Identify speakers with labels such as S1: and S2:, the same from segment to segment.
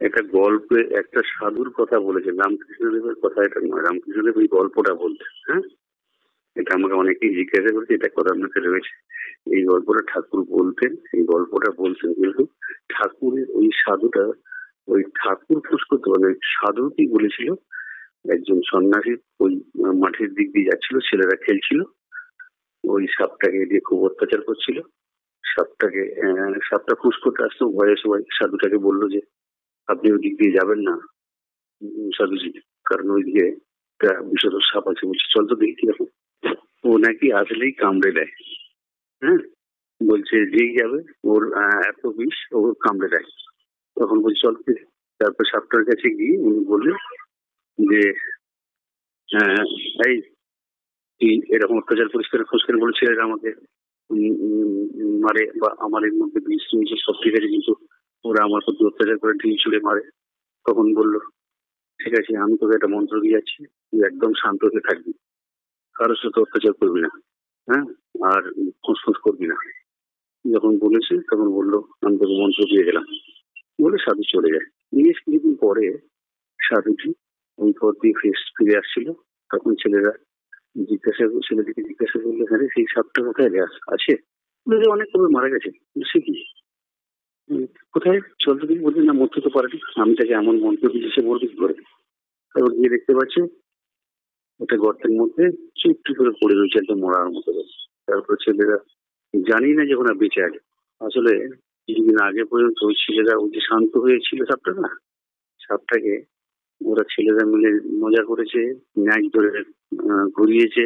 S1: একটা গল্পে একটা সাধুর কথা বলেছে, রামকৃষ্ণদেবের কথা এটা নয়, রামকৃষ্ণদেব এই গল্পটা বলতে, হ্যাঁ, এটা আমাকে অনেকেই জিজ্ঞাসা করেছে, এটা কথা আপনাকে রয়েছে। এই গল্পটা ঠাকুর বলতেন, এই গল্পটা বলতেন, কিন্তু ঠাকুরের ওই সাধুটা, ওই ঠাকুর ফুস করতে পারে, সাধু কি বলেছিল, একজন সন্ন্যাসী ওই মাঠের দিক দিয়ে যাচ্ছিল, ছেলেরা খেলছিল, ওই সাপটাকে দিয়ে খুব অত্যাচার করছিল, সাপটাকে সাপটা ফুস করতে আসতো, ভয়ে সবাই সাধুটাকে বললো যে আপনি ওই দিক দিয়ে যাবেন না সাধুজি, কারণ ওইদিকে একটা বিষধর সাপ আছে। বলছে চল তো দেখি কিরকম। ও নাকি আসলেই কামড়ে দেয়, হ্যাঁ, বলছে যেই যাবে ওর এত বিষ ও কামড়ে দেয়। তখন বলছি চল দেখি। তারপর সাপটার কাছে গিয়ে উনি বললেন যে এই তুই এরকম অত্যাচার পরিষ্কার খোঁজকার বলে ছেলেরা আমাকে মারে, বা আমার এর মধ্যে বিষ নিয়েছে, সব ঠিক আছে, কিন্তু ওরা আমার প্রতি অত্যাচার করে ঢিল ছুড়ে মারে। তখন বললো ঠিক আছে, আমি তোকে একটা মন্ত্র দিয়ে যাচ্ছি, তুই একদম শান্ত হয়ে থাকবি, কারোর সাথে অত্যাচার করবি না, হ্যাঁ, আর খুঁজখুঁজ করবি না। যখন বলেছে তখন বললো আমি তোকে মন্ত্র দিয়ে গেলাম, বলে সাধু চলে যায়। বেশ কিছুদিন পরে সাধুজি ওই পথ দিয়ে ফিরে আসছিল। তখন ছেলেটিকে জিজ্ঞাসা করলো, হ্যাঁ রে, সেই সাপটা কোথায় আছে? বলে অনেক কবে মারা গেছে। সে কি, কোথায় চলতে দিন? বলছি না, মরতে তো পারেনি, আমি তাকে এমন মন্ত্র দিয়েছি সে মরবে কি করে। তারপর গিয়ে দেখতে পাচ্ছে ওটা গর্তের মধ্যে চুপটি করে পড়ে রয়েছে, একদম মরার মতো। তারপর ছেলেরা জানি না যে ওরা বেঁচে আছে। আসলে কিছুদিন আগে পর্যন্ত ওই ছেলেরা ওই যে শান্ত হয়েছিল সাপটা, না, সাপটাকে ওরা ছেলেরা মিলে মজা করেছে, ন্যাক ধরে ঘুরিয়েছে,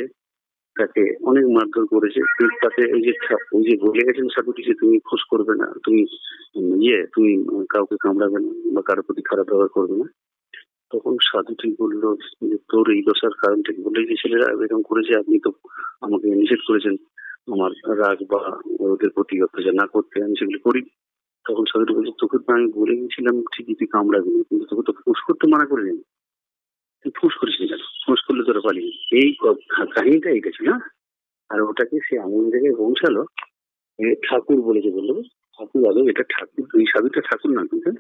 S1: তাকে অনেক মারধর করেছে। তাতে ওই যে বলে গেছেন সাধুটি যে তুমি খোঁজ করবে না, তুমি তুমি কাউকে কামড়াবে না বা কারোর প্রতি খারাপ ব্যবহার করবে না। তখন সাধুটি বললো যে তোর এই দশার কারণটা কি? বলে যে ছেলেরা এরকম করেছে, আপনি তো আমাকে নিষেধ করেছেন আমার রাগ বা ওদের প্রতি অত্যাচার না করতে, আমি সেগুলি করি। তখন সাধুটি বলছে তোকে তো আমি বলে গেছিলাম ঠিকই তুই কামড়াবি না, কিন্তু তোকে তো ফুস করতে মানা করে দিন, তুই ফুস করিস নি কেন? ফুস করলে তোরা পালিয়ে। এই কাহিনীটা এটা ছিল। আর ওটাকে সে এমন জায়গায় পৌঁছালো, ঠাকুর বলেছে, বললো ঠাকুর আদৌ এটা ঠাকুর, এই সাধুটা ঠাকুর না, কিন্তু